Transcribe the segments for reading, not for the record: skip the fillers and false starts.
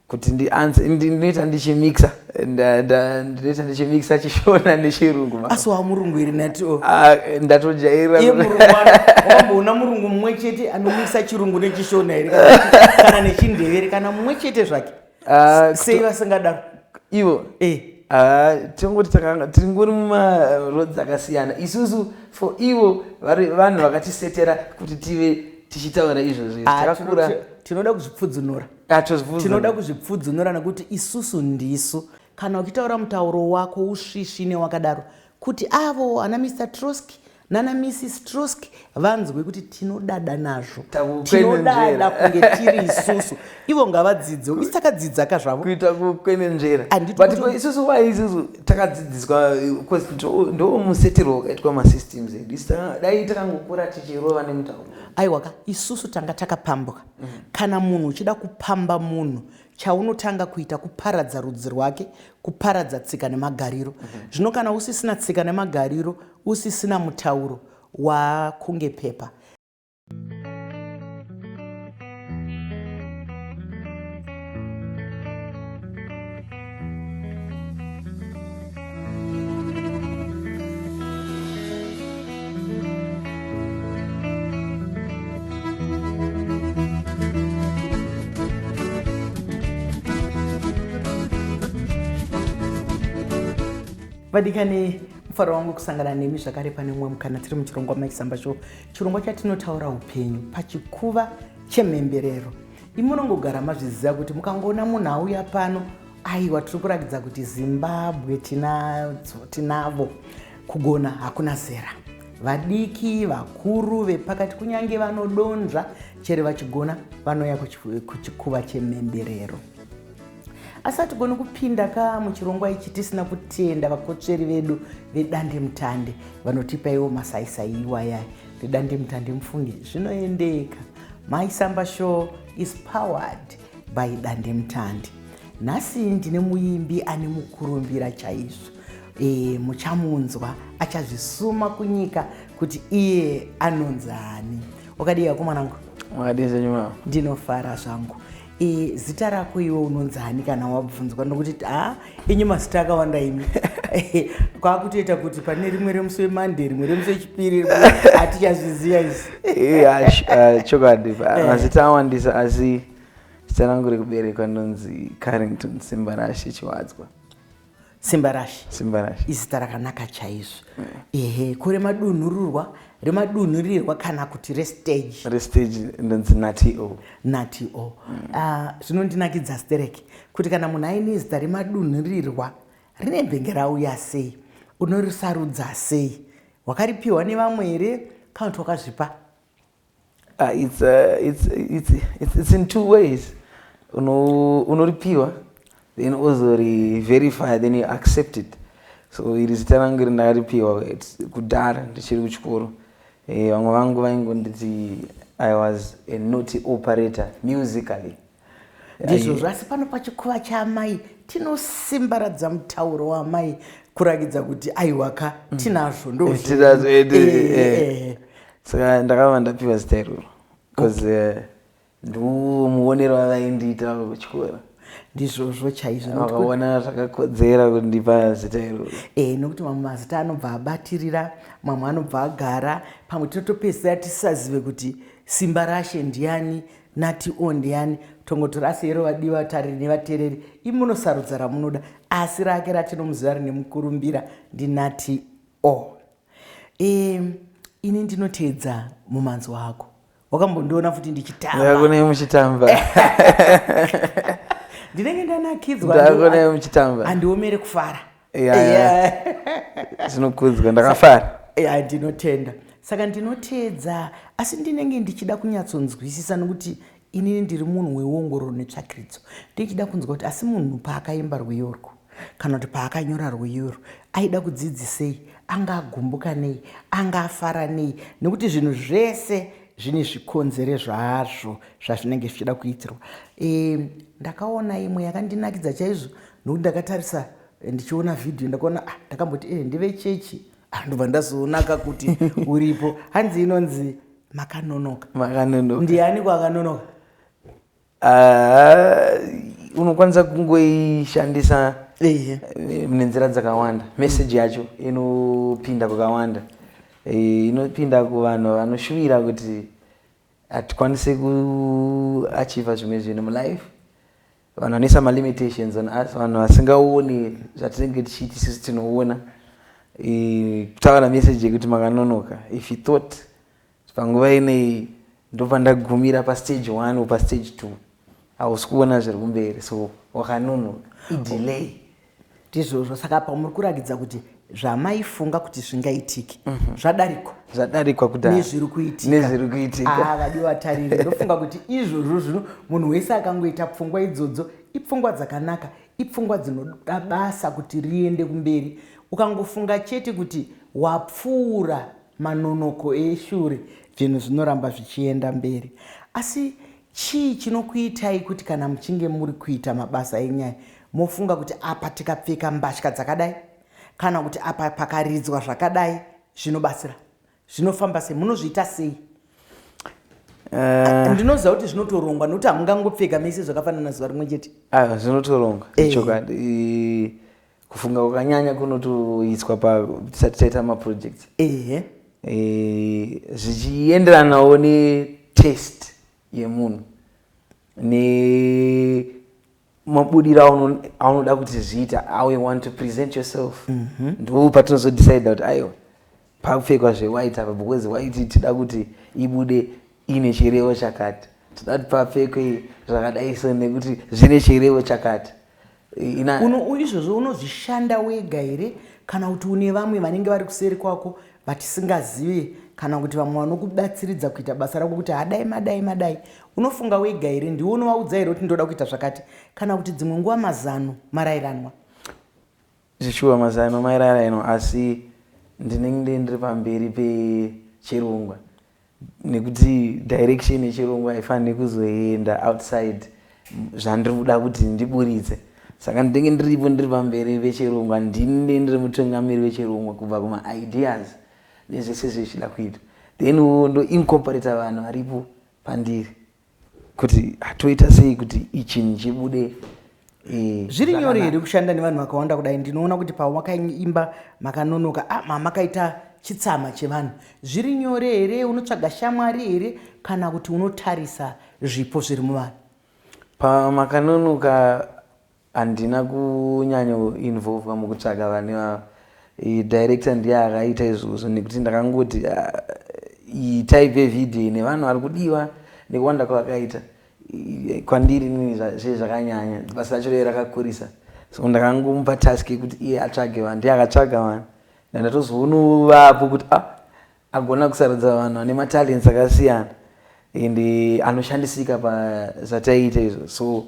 kuti ndinoita ndichimixa ndinoita ndichimixa chishona nechirungu. Asi wamurungu iri natio ndatojaira. Iye murungu wamboona murungu mumwe chete anomixa chirungu nechishona iri kana nechindevere kana mumwe chete zvake sei vasingadaro ivo? Tingoti tingori mumarodzi akasiyana. Isusu for ivo vanhu vakatisetera kuti tive tichitaura izvozvo takakura. Tinoda kuzvipfudzunura. Tinoda kuzvipfudzunura nekuti isusu ndisu. Kana ukitaura mutauro wako usvisvine wakadaro kuti avo ana Mr. Trotsky nana Mrs. Trotsky vanzwe kuti tinodada nazvo. Tinodada kunge tiri isusu. Ivo ngavadzidze. Isakadzidza kazvavo. Kuita kukwenenzvera. But isusu why isusu takadzidziswa because ndo musetero wakaitwa masystems edu. Dai takangokura tichirova nemutauro. Aiwaka isusu tanga takapambuka. Kana munhu uchida kupamba munhu chaunotanga kuita kuparadza rudzi rwake, kuparadza tsika nemagariro. Zvino kana usisina tsika nemagariro, usisina mutauro wakunge pepa. Vadikani mufaro wangu kusangana nemi zvakare pane mumwe mukana tiri muchirongwa maisamba show. Chirongwa chatinotaura upenyu pachikuva chemhemberero. Imunongogara mazviziva kuti mukangoona munhu auya pano aiwa tiri kurakidza kuti Zimbabwe tinavo kugona hakuna zera. Vadiki, vakuru, vepakati kunyange vanodonzva chero vachigona vanoya kuchikuva chemhemberero. Asi hatigoni kupinda muchirongwa ichi tisina kutenda vakotsveri vedu vedande mutande vanotipaiwo masaisai iwayai vedande mutande mufunge zvinoendeka. Maisamba show is powered by dande mutande. Nhasi ndine muimbi ane mukurumbira chaizvo. Muchamunzwa achazvisuma kunyika kuti iye anonzani. Wakadii kumanangu? Wakadii senyuma? Ndinofara zvangu. Zita rako iwe unonzani kana wabvunzwa nokuti inyu mazita akawanda imi. Kwakutoita kuti pane rimwe remusi weMonday rimwe remusi wechipiri hatichazviziva izvi. Chokwadi mazita awandisa asi zita rangu rekuberekwa ndonzi Carrington Simbarashi Chiwadzwa. Simbarashi. Simbarashi. Izita rakanaka chaizvo. Remadunhurirwa kana kuti restage. Restage ndonzi Nati-O. Nati-O. Zvinondinakidza stereki kuti kana munhu aine zita remadunhurirwa rine bhenge rauya sei, unorisarudza sei, wakaripiwa nevamwe here kana kuti wakazvipa? It's in two ways. Unoripiwa then ozori-verify then you accept it. So iri zita rangu rindakaripiwa kudhara ndichiri kuchikoro. Vamwe vangu vaingonditi I was a naughty operator musically. Ndizvo asi pano pachikuva chaamai tinosimbaradza mutauro waamai kurakidza kuti aiwaka tinazvo ndozvo. Saka ndakava ndapiwa zita iroro because ndomuonero wavaindiita kuchikora. Ndizvozvo chaizvo vakaona zvakakodzera kundipa zita iroro. Nokuti mamwe mazita anobva abatirira, mamwe anobva agara, pamwe tinotopedzisira tisazive kuti Simbarashe ndiani, Nati-O ndiani, tongotora asi ero vadiwa vatariri nevateereri imunosarudza ramunoda, asi rake ratinomuziva rine mukurumbira ndiNati-O. Ini ndinoteedza mumanzi wako. Wakambondiona futi ndichitamba. Ndakone muchitamba. Ndinenge ndanakidzwa. Ndakone muchitamba. Andiomere kufara. Zvinokudzwa ndakafara. Ndinotenda. Saka ndinoteedza asi ndinenge ndichida kunyatsonzwisisa nokuti inini ndiri munhu weongororo netsvakiridzo. Ndichida kunzwa kuti asi munhu paakaimba rwiyo urwu kana kuti paakanyora rwiyo urwu aida kudzidzisei, angagumbuka nei, angafara nei, nekuti zvinhu zvese zvine zvikonzere zvazvo zvazvinenge zvichida kuitirwa. Ndakaona imwe yakandinakidza chaizvo nokuti ndakatarisa ndichiona vhidhiyo ndakaona ndakamboti ndive chechi ndobva ndazoonaka kuti uripo. Hanzi inonzi Makanonoka. Makanonoka. Ndiani kwakanonoka? unokwanisa kungoishandisa nenzira dzakawanda. Message yacho inopinda kwakawanda, inopinda kuvanhu vanoshuvira kuti hatikwanisi kuachieva zvimwe zvinhu mulife, vanhu vanoisa malimitations on us, vanhu vasingaoni zvatinenge tichiiti isusu tinoona. Kutaura message yekuti makanonoka. If you thought panguva inei ndopandagumira pastage 1 pastage 2 hausi kuona zviri kumberi, so wakanonoka, idelay. Ndizvozvo saka pamuri kuratidza kuti zvamaifunga kuti zvingaitike zvadarikwa kudai nezviri kuitika. Vadiwa tariri, ndofunga kuti izvozvo zvino munhu wese akangoita pfungwa idzodzo ipfungwa dzakanaka, ipfungwa dzinoda basa kuti riende kumberi. Ukangofunga chete kuti wapfuura manonoko eshure, zvinhu zvinoramba zvichienda mberi. Asi chii chinokuitai kuti kana muchinge muri kuita mabasa enyaya mofunga kuti apa tikapfeka mbatya dzakadai kana kuti apa pakaridzwa zvakadai zvinobatsira, zvinofamba sei, munozviita sei? Ndinoziva kuti zvinotorongwa nokuti hamungangopfeka mese zvakafanana zuva rimwe chete. Zvinotorongwa chokwadi. Kufunga kwakanyanya kunotoiswa tisati taita maprojects zvichienderanawo netest yemunhu nemabudiro aunoda kuti zviita, how you want to present yourself. Ndo patinozodecide kuti aiwa pakupfekwa zvewhite apa, because white tida kuti ibude ine chirevo chakati, tida kuti papfekwe zvakadai so nekuti zvine chirevo chakati. Izvozvo unozvishanda wega here kana kuti une vamwe vanenge vari kuseri kwako vatisingazive, kana kuti vamwe vanokubatsiridza kuita basa rako kuti hadai madai? Unofunga wega here? Ndiwe unovaudza here kuti ndoda kuita zvakati, kana kuti dzimwe nguva mazano marayiranwa? Zvichiwa mazano marayiranwa, asi ndinenge ndiri pamberi pechirongwa nekuti direction yechirongwa haifaniri kuzoenda outside zvandiri kuda kuti ndiburitse. Saka ndinenge ndiri pamberi vechirongwa, ndiri mutungamiri wechirongwa kubva kuma-ideas nezvese zvichida kuita, then ndo incorporate vanhu varipo pandiri kuti hatoita sei kuti ichi chibude. Zviri nyore here kushanda nevanhu vakawanda kudai? Ndinoona kuti pamakaimba makanonoka makaita chitsama chevanhu. Zviri nyore here? Unotsvaga shamwari here kana kuti unotarisa zvipo zviri muvanhu? Pamakanonoka handina kunyanya involve mukutsvaga vanhu. Director ndiye akaita izvozvo nekuti ndakangoti type yevideo nevanhu vari kudiwa nekuwanda kwavakaita kwandiri nini zvakanyanya, basa racho rakakurisa. So ndakangomupa task yekuti iye atsvage vanhu, ndiye akatsvaga vanhu, ndatozoonovapo kuti agona kusarudza vanhu vane matalents akasiyana ende anoshandisika pazvataiita izvo. So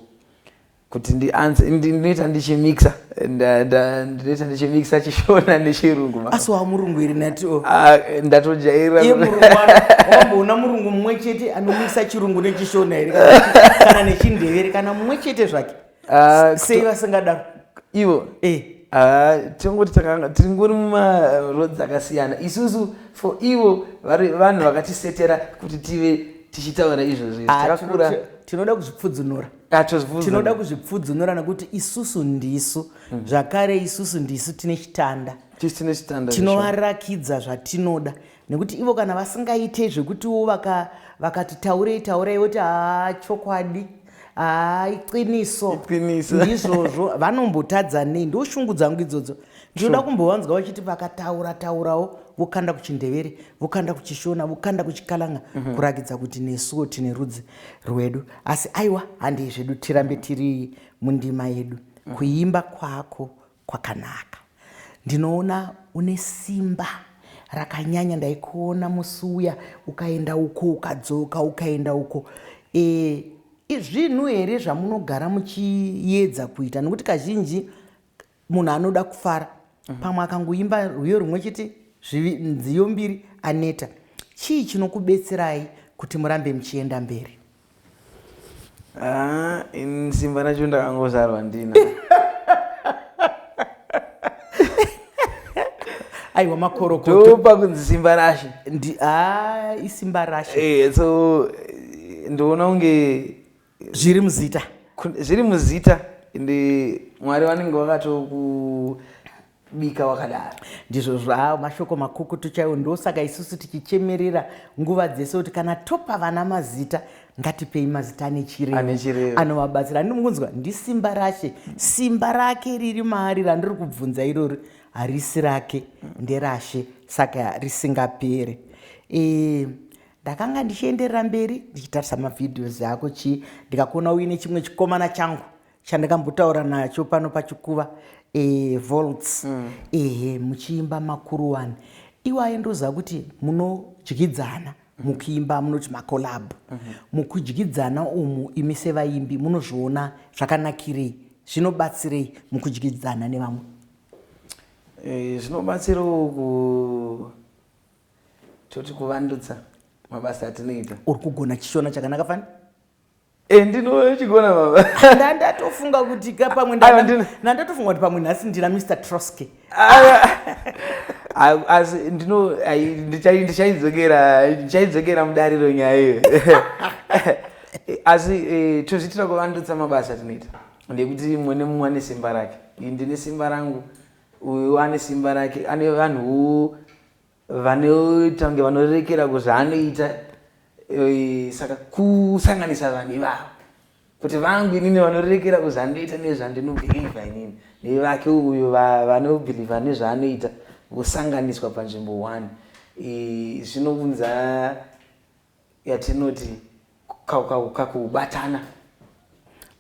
kuti ndinoita ndichimixa, ndinoita ndichimixa chishona nechirungu. Asi wamurungu here natiwo? Ndatojaira. Wamboona murungu mumwe chete anomixa chirungu nechishona here kana nechindevere kana mumwe chete zvake? Sei vasingadaro ivo? Tingoti tingori mumaroads akasiyana. Isusu for ivo vanhu vakatisetera kuti tive tichitaura izvozvo takakura. Tinoda kuzvipfudzunura. Tinoda kuzvipfudzunura nekuti isusu ndisu zvakare, isusu ndisu tine chitanda, tinovarakidza zvatinoda, nekuti ivo kana vasingaite zvekutiwo vakati taurai voti chokwadi, iqiniso, ndizvozvo vanombotadza nei. Ndo shungu dzangu idzodzo. Ndinoda kumbowanzwa vachiti vakataurawo vokanda kuchindevere, vokanda kuchishona, vokanda kuchikalanga, kurakidza kuti nesuwo tine rudzi rwedu. Asi aiwa, handei zvedu, tirambe tiri mundima yedu. Kuimba kwako kwakanaka. Ndinoona une simba rakanyanya. Ndaikuona musuya ukaenda uko ukadzoka ukaenda uko. Zvinhu here zvamunogara muchiedza kuita, nekuti kazhinji munhu anoda kufara, pamwe akangoimba rwiyo rumwe chete, nziyo mbiri aneta. Chii chinokubetserai kuti murambe muchienda mberi? Simba racho ndakangozarwa ndina. Aiwa makorokoto. Ndopa kunzi simba rashe. Isimba rashe. So ndoona unge zviri muzita. zviri muzita ende Mwari vanenge vakatokubika wakadaro. Ndizvo zvao mashoko makukutu chaiwo. Ndosaka isusu tichichemerera nguva dzese kuti kana topa vana mazita ngatipei mazita ane chirevo anovabatsira. Ndinomunzwa ndisimba rashe, simba rake riri maari randiri kubvunza irori harisi rake nderashe, saka risingapere. Ndakanga ndichienderera mberi ndichitarisa mavhidhiyozi ako ndikakuona uine chimwe chikomana changu chandakambotaura nacho pano pachikuva Volts. Muchiimba makuru 1 iwaye ndoziva kuti munodyidzana mukuimba, munoti makolabhu. Mukudyidzana umu imi sevaimbi munozviona zvakanakirei, zvinobatsirei mukudyidzana nevamwe? Zvinobatsirawo toti kuvandutsa mabasa atinoita. Uri kugona chishona chakanaka fani? Ndinochigona baba. Ndatofunga kuti pamwe ndatofunga kuti pamwe nhasi ndina Mr. Trotsky. Asi ndichaidzokera mudariro nyaya iyo. Asi tozviitira kuvandutsa mabasa atinoita ndekuti mumwe nemumwe ane simba rake. Ndine simba rangu, uyu ane simba rake. Ane vanhu vanoita kunge vanorerekera kuzvaanoita. Saka kusanganisa vanhu ivavo kuti vangu inini vanorerekera kuzvandoita nezvandinobhilivha inini nevake uyu vanobhilivha nezvaanoita vosanganiswa panzvimbo 1. Zvinounza yatinoti kakubatana.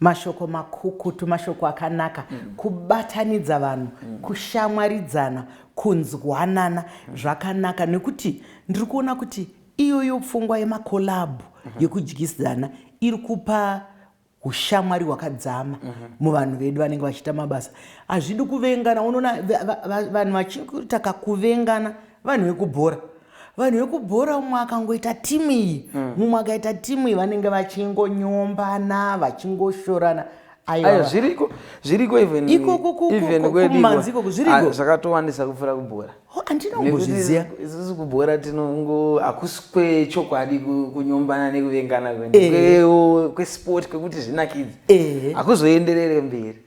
Mashoko makukutu, mashoko akanaka. Kubatanidza vanhu, kushamwaridzana, kunzwanana zvakanaka. Nekuti ndiri kuona kuti iyoyo pfungwa yemakolabhu yekudyisana iri kupa ushamwari hwakadzama muvanhu vedu vanenge vachiita mabasa. Hazvidi kuvengana. Unoona vanhu vachikuita kakuvengana vanhu vekubhora. Vanhu vekubhora umwe akangoita timu iyi mumwe akaita timu iyi vanenge vachingonyombana vachingoshorana. Ayo zviriko even kumanziko kuzviriko zvakatowandisa kupfuura kubhora. Andinongozviziva. Isusu kubhora hakusi kwechokwadi kunyombana nekuvengana kwesport kwekuti zvinakidze hakuzoenderere mberi.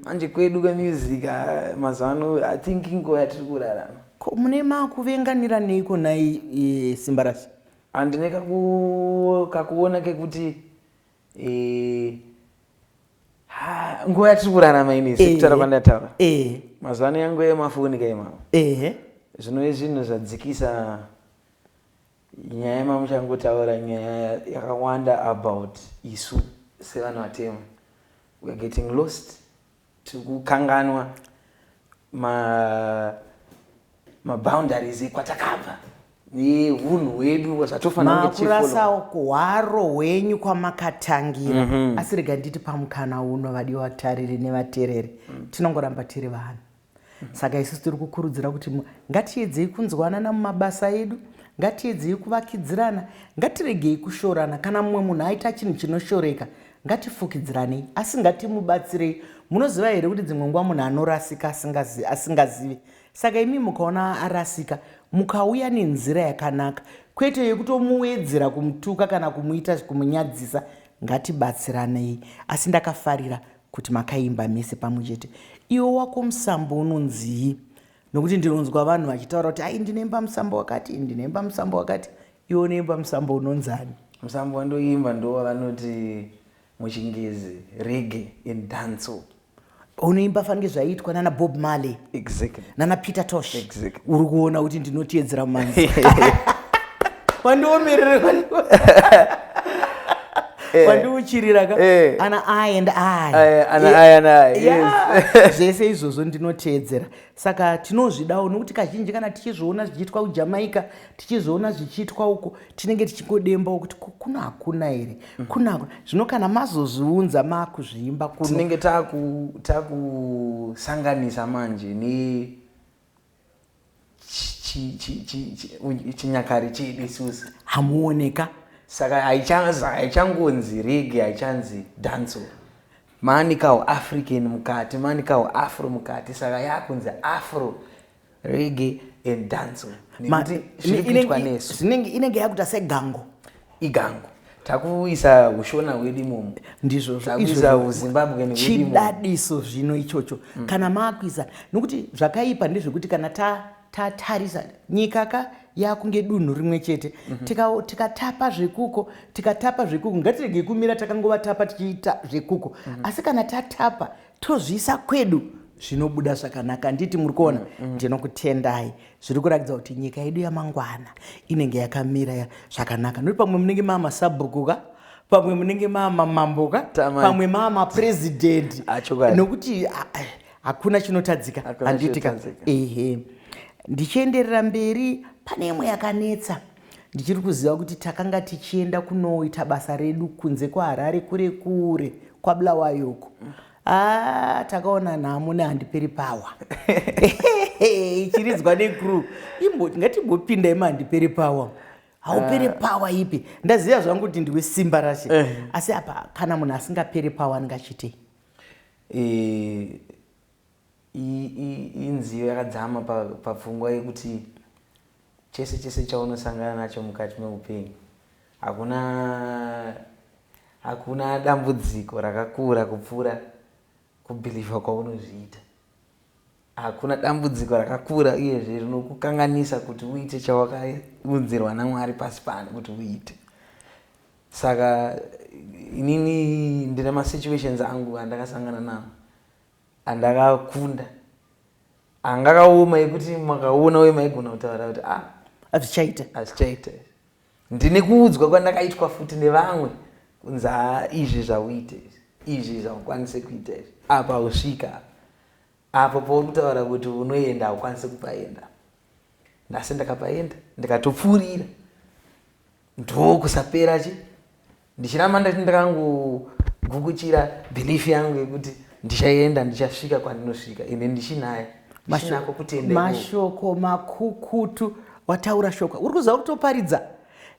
Manje kwedu kwemusika mazano I think ingo yatiri kurarama. Mune makuvenganira neiko nai simba rasi? Handine kakuona kekuti nguva yatiri kurarama ini sekutaura kwandataura. Mazano yangu yemafoni kaimavo. Zvinove zvinhu zvadzikisa nyaya yemamuchangotaura, nyaya yakawanda about isu sevanhu vatema. We are getting lost. Tikukanganwa maboundaries ekwatakabva neunhu hwedu zvatofanira kunge makurasawo kuhwaro hwenyu kwamakatangira. Asi rega nditi pamukana uno vadiwa vatariri nevateereri tinongoramba tiri vanhu. Saka isusu tiri kukurudzira kuti ngatiedzei kunzwanana mumabasa edu, ngatiedzei kuvakidzirana, ngatiregei kushorana. Kana mumwe munhu aita chinhu chinoshoreka ngatifukidziranei, asi ngatimubatsirei. Munoziva here kuti dzimwe nguva munhu anorasika asingazivi. Saka imi mukaona arasika mukauya nenzira yakanaka, kwete yekutomuwedzera kumutuka kana kumuita kumunyadzisa, ngatibatsiranei. Asi ndakafarira kuti makaimba mese pamwe chete. Iwo wako musambo unonzii? Nokuti ndinonzwa vanhu vachitaura kuti ai ndinemba musambo wakati, ndinemba musambo wakati. Iwo unoimba musambo unonzani? Musambo wandoimba ndo vanoti muchingezi reggae and dancehall. Unoimba fanike zvaitwa nana Bob Marley. Exactly. Nana Peter Tosh. Exactly. Uri kuona kuti ndinoteedzera mumanzi. Wandiomerera wandiuchirira ka ana I and I. Ana I and I. Yes. Zvese izvozvo ndinoteedzera. Saka tinozvidawo nokuti kazhinji kana tichizviona zvichiitwa kuJamaica, tichizviona zvichiitwa uko, tinenge tichingodembawo kuti kuna hakuna here. Kuna zvino kana mazozviunza makuzviimba kuno. Tinenge takusanganisa manje ni chinyakare chedu isusu. Hamuoneka. Saka haichangonzi reggae, haichanzi dancehall. Maanikawo African mukati, maanikawo Afro mukati. Saka yakunzi Afro reggae and dancehall. Inenge yakuita segango. Igango. takuisa ushona hwedu imomo, ndizvozvo uZimbabwe chidadiso zvino ichocho kana maakuisa, nokuti zvakaipa ndezvekuti kana tatarisa nyika yakunge dunhu rimwe chete tikatapa zvekuko ngatirege kumira takangova tapa tichiita zvekuko, asi kana tatapa tozviisa kwedu zvinobuda zvakanaka. Nditi muri kuona, ndinokutendai, zviri kuratidza kuti nyika yedu yamangwana inenge yakamira zvakanaka. Nokuti pamwe munenge mamasabhukuka, pamwe munenge mamamamboka, pamwe mamapresidenti, nokuti hakuna chinotadzika. Handitika ehe. Ndichienderera mberi, pane imwe yakanetsa. Ndichiri kuziva kuti takanga tichienda kunoita basa redu kunze kwaHarare kure kwa Bulawayo. Takaona nhamo nehandiperi pawa. Ichiridzwa necrew. Ngatimbopinda imahandiperi pawa. Hauperi pawa ipi? Ndaziva zvangu kuti ndiwe simba rashe. Asi apa kana munhu asingaperi pawa angachitei? Inziyo yakadzama papfungwa yekuti chese chaunosangana nacho mukati meupenyu, hakuna dambudziko rakakura kupfuura kubhilivha kwaunozviita. Hakuna dambudziko rakakura uyezve rinokukanganisa kuti uite chawakaunzirwa naMwari pasi pano kuti uite. Saka inini ndine masituations angu andakasangana nawo, andakakunda, angakaoma ekuti makaona uye maigona kutaura kuti hazvichaita. Ndine kuudzwa kwandakaitwa futi nevamwe kunzi izvi zvauite izvi zvaukwanise kuita izvi, apa usvika apo pauri kutaura kuti unoenda haukwanise kupaenda. Nhasi ndakapaenda ndikatopfuurira, ndokusapera ndichiramba ndati ndakangogukuchira bhilifi yangu yekuti ndichaenda ndichasvika kwandinosvika, ende ndichinaya ndichinako kutenda. Mashoko makukutu wataura shoko uri kuziva kutoparidza,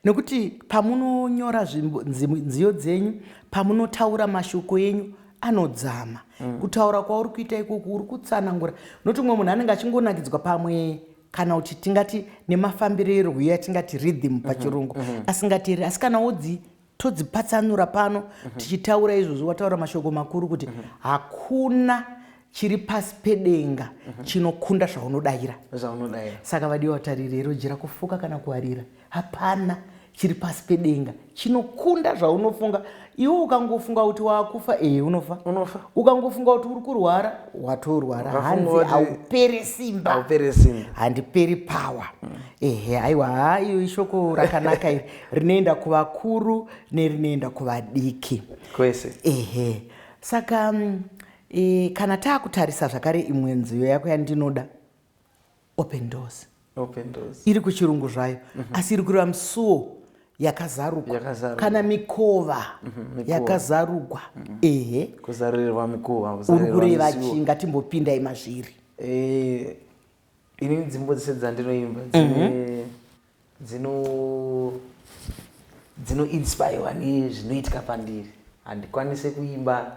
nekuti pamunonyora nziyo dzenyu, pamunotaura mashoko enyu anodzama. Kutaura kwauri kuita ikoko uri kutsanangura, nokuti umwe munhu anenge achingonakidzwa pamwe kana kuti tingati nemafambiro erwiyo yatingati rhythm pachirungu asingateeri. Asi kana todzipatsanura pano tichitaura izvozvo, wataura mashoko makuru kuti hakuna chiri pasi pedenga chinokunda zvaunodayira. Saka vadiwa utarirero, jira kufuka kana kuharira, hapana chiri pasi pedenga chinokunda zvaunofunga. Iwe ukangofunga kuti wakufa, unofa. Ukangofunga kuti uri kurwara, watorwara. Hanzi hauperi simba, handiperi pawa. Aiwa, iyo ishoko rakanaka iri, rinoenda kuvakuru nerinoenda kuvadiki kwese. Saka kana taakutarisa zvakare imwe nziyo yako yandinoda, open doors. Iri kuchirungu zvayo, asi iri kureva musuwo yakazarugwa, kana mikova yakazarugwa. Kuzarurirwa mikova, uri kureva chinga timbopindai mazviri. Ini dzimbo dzese dzandinoimba dzinoinspirwa nezvinoitika pandiri. Handikwanise kuimba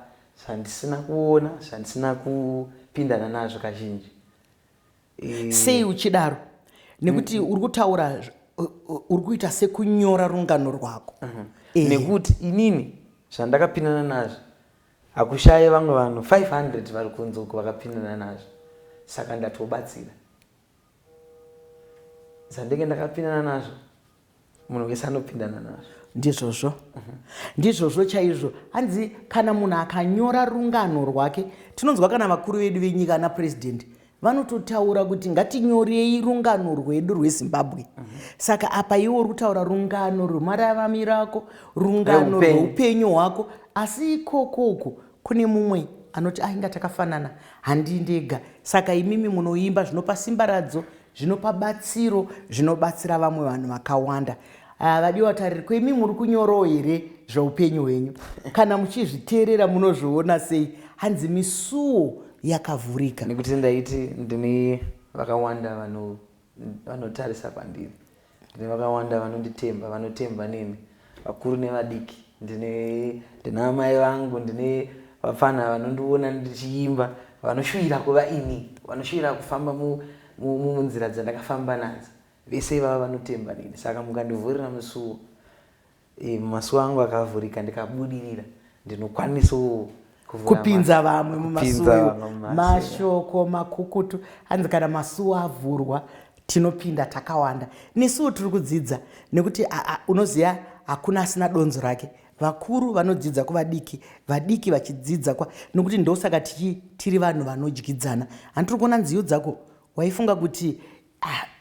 zvandisina kuona, zvandisina kupindana nazvo kazhinji. Sei uchidaro? Nekuti uri kutaura, uri kuita sekunyora rungano rwako. Nekuti inini zvandakapindana nazvo hakushaye vamwe vanhu 500 vari kunze uko vakapindana nazvo, saka ndatobatsira. Zvandenge ndakapindana nazvo munhu wese anopindana nazvo. Ndizvozvo chaizvo. Hanzi kana munhu akanyora rungano rwake, tinonzwa kana vakuru vedu venyika na president vanototaura kuti ngatinyorei rungano rwedu rweZimbabwe. Saka apa iwe uri kutaura rungano rwemararamiro ako, rungano rweupenyu hwako, asi ikokoko kune mumwe anoti inga takafanana, handi ndega. Saka imimi munoimba zvinopa simba radzo, zvinopa batsiro, zvinobatsira vamwe vanhu vakawanda. Vadiwa tariri, kwemi muri kunyorawo here zveupenyu hwenyu? Kana muchizviteerera munozviona sei? Hanzi misuwo yakavhurika. Nekuti ndaiti ndine vakawanda vanotarisa kwandiri, ndine vakawanda vanonditemba, vanotemba neni, vakuru nevadiki. Ndine amai vangu, ndine vapfana vanondiona ndichiimba, vanoshuvira kuva ini, vanoshuvira kufamba munzira dzandakafamba nadzo. Vese ivava vanotemba neni, saka mukandivhurira musuwo masuo angu akavhurika ndikabudirira ndinokwanisawo kupinza vamwe mumasuo mashoko makukutu hanzi kana masuo avhurwa tinopinda takawanda. Nesuwo tiri kudzidza nekuti unoziva hakuna asina donzo rake. Vakuru vanodzidza kuvadiki, vadiki vachidzidza nokuti ndosaka tiri vanhu vanodyidzana. Handiri kuona nziyo dzako waifunga kuti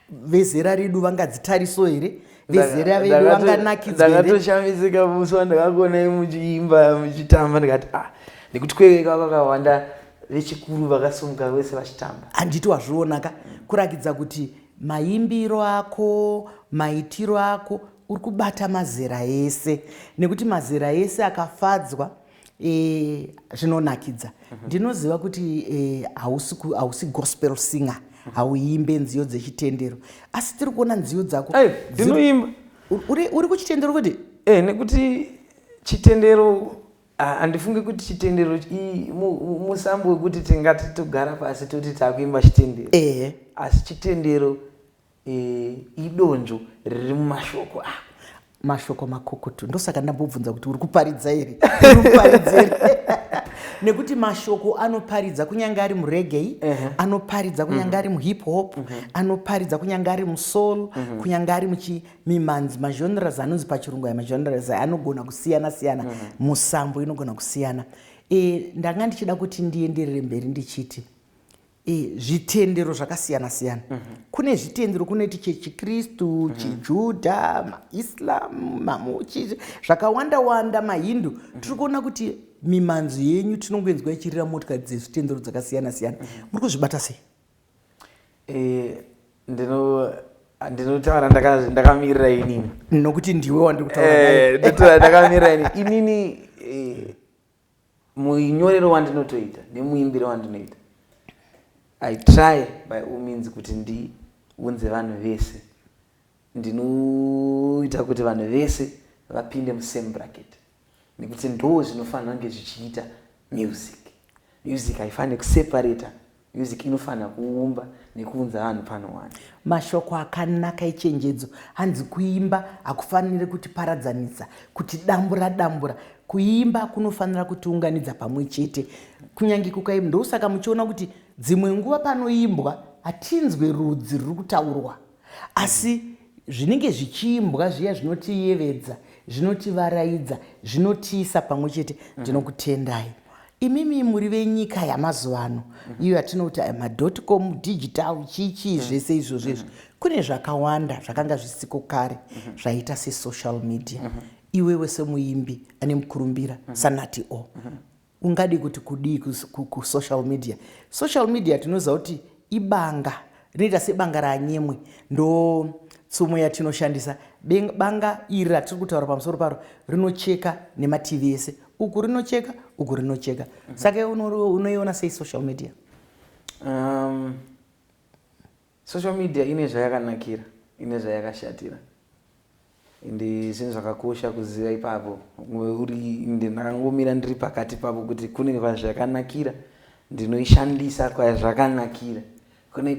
vezera redu vangadzitariso here, vezera vedu vanganakidzwa here. Ndakatoshamisika musi wandakakuonai muchiimba muchitamba ndikati nekuti kweveka vakawanda vechikuru vakasumuka vese vachitamba. Handiti wazvionaka kurakidza kuti maimbiro ako, maitiro ako uri kubata mazera ese, nekuti mazera ese akafadzwa zvinonakidza. Ndinoziva kuti hausi gospel singer, hauimbe nziyo dzechitendero, asi tiri kuona nziyo dzako ndinoimba. Uri kuchitendero kuti nekuti chitendero handifungi kuti chitendero musambo wekuti tingati togara pasi toti takuimba chitendero, asi chitendero idonzvo riri mumashoko mashoko makukutu. Ndosaka ndambobvunza kuti uri kuparidza here nekuti mashoko anoparidza kunyange ari mureggae, anoparidza kunyange ari muhip hop, anoparidza kunyange ari musoul, kunyange ari mimhanzi, magenres anonzi pachirungu aya magenres anogona kusiyana siyana, musambo inogona kusiyana. Ndanga ndichida kuti ndienderere mberi ndichiti zvitendero zvakasiyana siyana. Kune zvitendero kuneti chechikristu, chijudha, maislam, mamuchi, zvakawanda wanda, mahindu. Tiri kuona kuti mimhanzi yenyu tinongoenzwa ichirira motikari dzezvitendero dzakasiyana siyana. Muri kuzvibata sei? Ndinotaura ndakamirira inini nokuti ndiwe wandikutaura ndakamirira inini muinyorero wandinotoita nemuimbiro wandinoita. I try by all means kuti ndiunze vanhu vese, ndinoita kuti vanhu vese vapinde musame bracket, nekuti ndo zvinofanira kunge zvichiita music haifaniri kuseparata. Music inofanira kuumba nekuunza vanhu panowani. Mashoko akanaka echenjedzo, hanzi kuimba hakufaniri kuti paradzanisa, kuti dambura. Kuimba kunofanira kutiunganidza pamwe chete. Kunyange kukaimba, ndosaka muchiona kuti dzimwe nguva panoimbwa hatinzwe rudzi ruri kutaurwa, asi zvinenge zvichiimbwa zviya zvinotiyevedza, zvinotivaraidza, zvinotiisa pamwe chete. Ndinokutendai imimi muri venyika yamazuva ano, iyo yatinoti ma.com, digital, chichi, zvese izvozvo. Kune zvakawanda zvakanga zvisiko kare zvaita sesocial media. Iwewe semuimbi ane mukurumbira Sanati ungadi kuti kudii kusocial media? Social media tinoziva kuti ibanga rinoita sebanga ranyemwe, ndo tsumo yatinoshandisa. Banga iri ratiri kutaura pamusoro paro rinocheka nematv ese, uku rinocheka uku rinocheka. Saka unoiona sei social media? Social media ine zvayakanakira, ine zvayakashatira. Ende zvinhu zvakakosha kuziva ipapo. Ndakangomira ndiri pakati papo kuti kune kwazvayakanakira ndinoishandisa kwazvakanakira, kune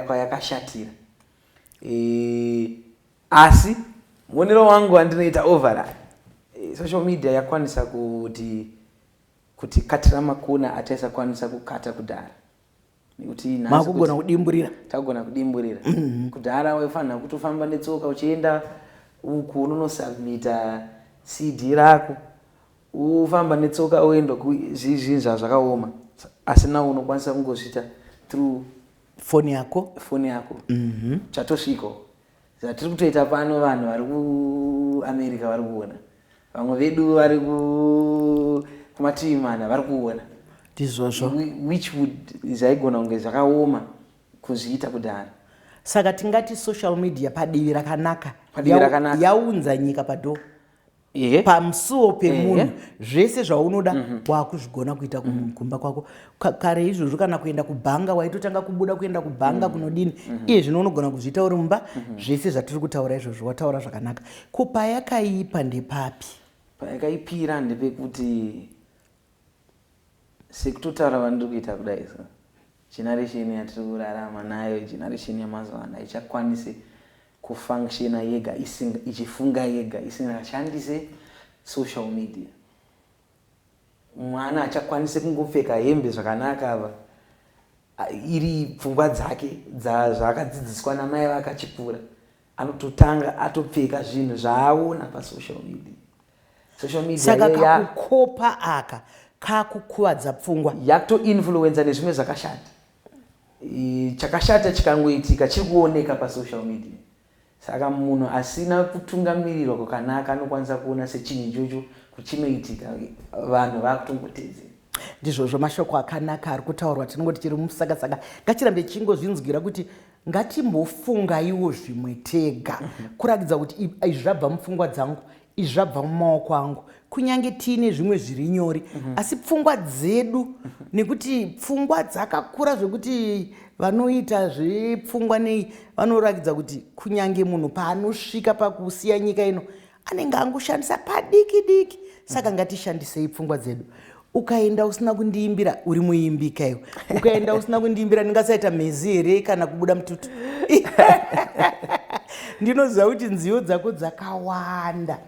kwayakashatira. Asi muonero wangu wandinoita overall, social media yakwanisa kuti katira makona ataisakwanisa kukata kudhara. Nekuti makugona kudimburira, tagona kudimburira. Kudhara waifanira kutofamba netsoka uchienda uku unonosubmita CD rako, ufamba netsoka uenda zvinhu zvakaoma, asi now unokwanisa kungozviita through phone yako. Chatosviko zvatiri kutoita pano, vanhu vari kuAmerica vari kuona, vamwe vedu vari kumativi mana vari kuona, ndizvozvo which would zvaigona kunge zvakaoma kuzviita kudhara. Saka tingati social media padivi rakanaka yaunza nyika padho, pamusuwo pemunhu. Zvese zvaunoda wakuzvigona kuita kumba kwako. Kare izvozvo kana kuenda kubhanga waitotanga kubuda kuenda kubhanga kunodini, iye zvino unogona kuzviita uri mumba. Zvese zvatiri kutaura izvozvo wataura zvakanaka. Ko payakaipa ndepapi? Payakaipira ndepekuti sekutotaura vandiri kuita kudai, generation yatiri kurarama nayo, generation yamazuva ano haichakwanisi kufunctiona yega ichifunga yega isingashandise social media. Mwana achakwanise kungopfeka hembe zvakanaka ava iri pfungwa dzake zvaakadzidziswa namai vakachikura, anototanga atopfeka zvinhu zvaaona pasocial media. Social media saka kakukopa aka kakukuvadza pfungwa, yakutoinfluenza nezvimwe zvakashata. Chakashata chikangoitika chiri kuoneka pasocial media, saka munhu asina kutungamirirwa kwakanaka anokwanisa kuona sechinhu ichocho kuchinoitika vanhu vakutongotedzera. ndizvozvo mashoko akanaka ari kutaurwa. Tinongoti chiri musakasaka ngachirambe chingozvinzwira kuti ngatimbofungaiwo zvimwe tega, kuratidza kuti izvi zvabva mupfungwa dzangu, izvi zvabva mumaoko angu, kunyange tiine zvimwe zviri nyori asi pfungwa dzedu, nekuti pfungwa dzakakura zvekuti vanoita zvepfungwa nei vanoratidza kuti kunyange munhu paanosvika pakusiya nyika ino anenge angoshandisa padiki diki. Saka ngatishandisei pfungwa dzedu. Ukaenda usina kundiimbira uri muimbi kaiwo, ukaenda usina kundiimbira ndingasaita mhezi here kana kubuda mututu. Ndinoziva kuti nziyo dzako dzakawanda.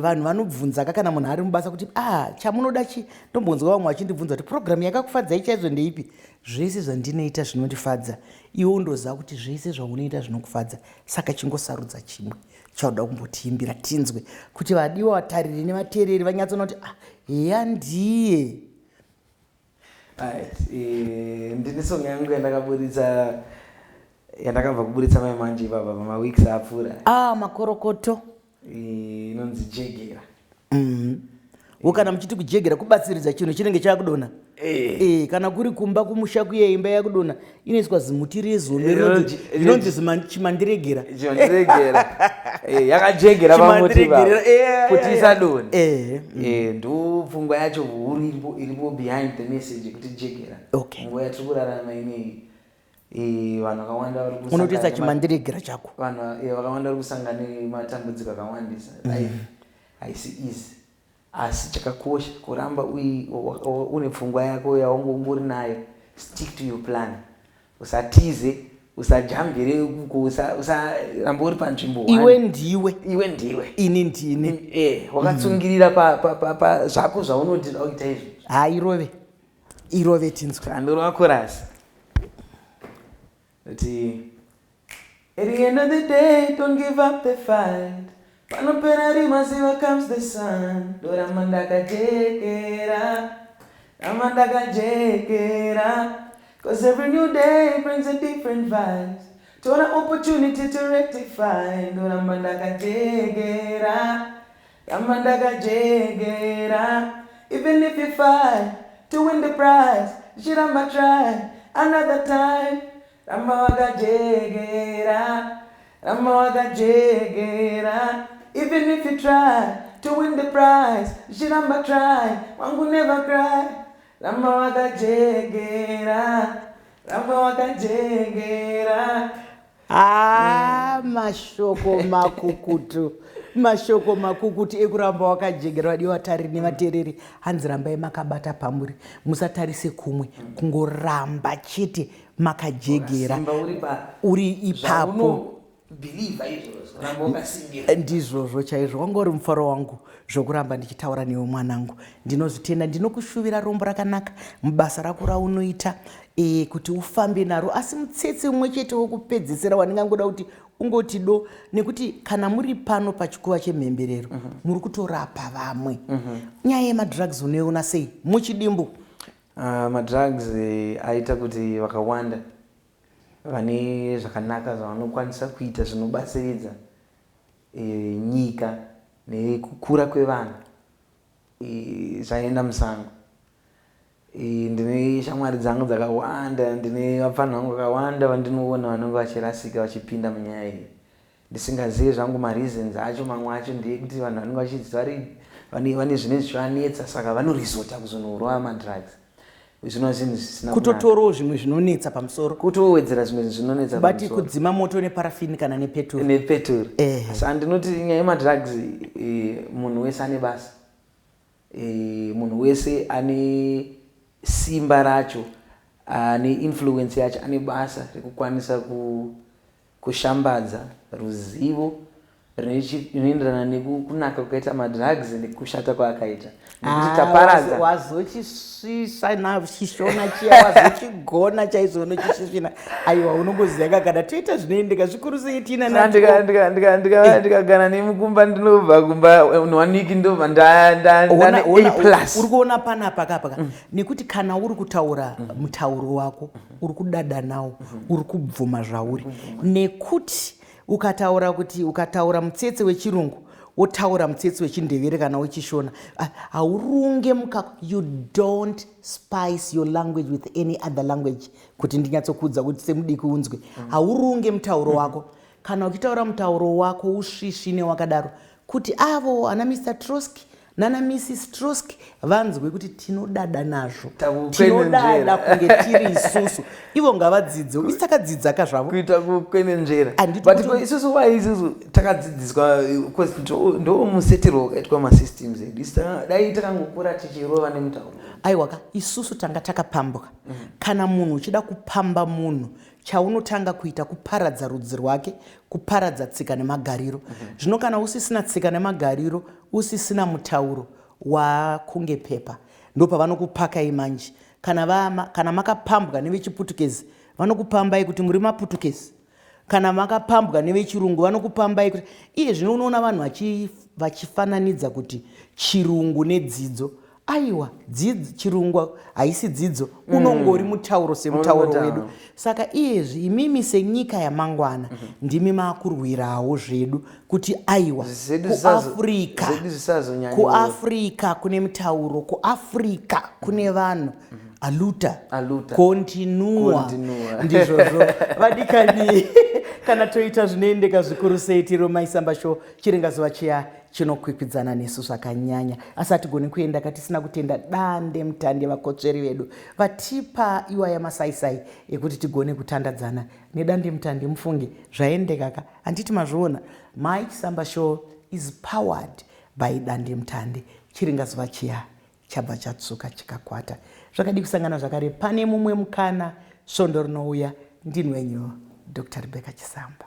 Vanhu vanobvunza kana munhu ari mubasa kuti chamunoda chi, ndombonzwa vamwe vachindibvunza kuti programu yakakufadzai chaizvo ndeipi. Zvese zvandinoita zvinondifadza, iwe undoziva kuti zvese zvaunoita zvinokufadza, saka chingosarudza chimwe chauda kumbotiimbira tinzwe kuti vadiwa vatariri nevateereri vanyatsona kuti heya ndiye. Ndine song yangu yandakabva kuburitsa mai manje ipapa pamaweeks apfuura, makorokoto inonzi Jegera. Kana muchiti kujegera kubatsiridza chinhu chinenge chakudonha. Kana kuri kumba kumusha kuye imba yakudonha inoiswa zimuti rezombe rinonzi chimandiregera. Yakajegera pamoti kuti isadonha. Ndopfungwa yacho huru iripo behind the message kuti jegera. Nguva yatiri kurarama ineyi vanhu vakawanda vari kusangana, unotoisa chimandiregera chako, vanhu vakawanda vari kusangana nematambudziko akawandisa. Life haisi easy, asi chakakosha kuramba une pfungwa yako yaungori nayo. Stick to your plan, usatize, usajambire uko, usaramba uri panzvimbo iwe ndiwe ini ndini. Wakatsungirira pa zvako zvaunodira kuita izvo. Irove tinzwe. Andorova chorus. At the end of the day, don't give up the fight. Panopera rimasiva comes the sun. Dora mandaka jekera. Cause every new day brings a different vibe. To an opportunity to rectify. Dora mandaka jekera. Even if you fight to win the prize, shiramba try another time. Ramba wakajegera. Even if you try to win the prize, shiramba try, wangu never cry. Ramba wakajegera. Mashoko makukutu ekuramba wakajegera. Vadiwa vatariri nevateereri, hanzi rambai makabata pamuri, musatarise kumwe, kungoramba chete makajegera uri ipapo. Ndizvozvo chaizvo, wanga uri mufaro wangu zvokuramba ndichitaura newe mwanangu. Ndinozvitenda, ndinokushuvira rombo rakanaka mubasa rako raunoita, kuti ufambe naro, asi mutsetse umwe chete wokupedzisira wandingangoda kuti ungoti do, nekuti kana muri pano pachikuva chemhemberero muri kutorapa vamwe. Nyaya yemadrugs unoiona sei muchidimbu? Madrugs aita kuti vakawanda vane zvakanaka zvavanokwanisa kuita zvinobatsiridza nyika nekukura kwevanhu zvaenda musango. Ndine shamwari dzangu dzakawanda, ndine vapfana vangu vakawanda vandinoona vanenge vachirasika vachipinda munyaya iyi. Ndisingazivi zvangu mareasons acho, mamwe acho ndeyekuti vanhu vanenge vachidziva vane zvine zvichivanetsa, saka vanorizota kuzonorwa madrugs. Zvino zvinhu zvisina kutotorowo zvimwe zvinonetsa pamusoro, kutowedzera zvimwe zvinonetsa pamusoro, bati kudzima moto neparafini kana nepeturu. Saka ndinoti nyaya yemadrugs, munhu wese ane basa, munhu wese ane simba racho, ane influence yacho, ane basa rekukwanisa kushambadza ruzivo rinoenderana nekunaka kwakaita madrugs nekushata kwaakaita nekuti taparadza wazochisvisa nachishona chiya wazochigona chaizvo nochisvisvina aiwa unongoziva kana toita zvinoendeka zvikuru sei tina ndikagara nemukumba ndinobva kumba 1 week ndobva ndane A+. uri kuona panapa kapaka nekuti kana uri kutaura mutauro wako uri kudada nawo uri kubvuma zvauri nekuti ukataura mutsetse wechirungu wotaura mutsetse wechindevere kana wechishona haurunge you don't spice your language with any other language kuti ndinyatsokudza kuti semudiki unzwe haurunge mutauro wako kana uchitaura mutauro wako usvisvine wakadaro kuti avo ana Mr. Trotsky nana Mrs. Trotsky vanzwe kuti tinodada nazvo tinodada kunge tiri isusu ivo ngavadzidze isitakadzidza kazvavo kuita kukwenenzvera but isusu wai isusu takadzidziswa ndo musetero wakaitwa masystems edu dai takangokura tichirova nemutauro aiwaka isusu tanga takapambuka kana munhu uchida kupamba munhu chaunotanga kuita kuparadza rudzi rwake kuparadza tsika nemagariro zvino kana usisina tsika nemagariro usisina mutauro wakunge pepa ndo pavanokupakai manje kana makapambwa nevechiputukezi vanokupambai kuti muri maputukezi kana makapambwa nevechirungu vanokupambai kuti iye zvino unoona vanhu vachifananidza kuti chirungu nedzidzo aiwa chirungu haisi dzidzo unongori mutauro semutauro wedu saka iyezvi imimi senyika yamangwana ndimi makurwirawo zvedu kuti aiwa kuafrica kune mutauro kuafrica kune vanhu aluta kontinua ndizvozvo vadikani kana toita zvinoendeka zvikuru sei tiri maisamba show chiringazuva chiya chinokwikwidzana nesu zvakanyanya asi hatigoni kuenda katisina kutenda dande mutande vakotsveri vedu vatipa iwa yamasaisai ekuti tigone kutandadzana nedande mutande mufunge zvaendeka ka handiti mazviona maisamba show is powered by dande mutande chiringazuva chiya chabva chatsuka chikakwata zvakadi kusangana zvakare pane mumwe mukana svondo rinouya ndinwenyu Dr. Rebecca Chisamba.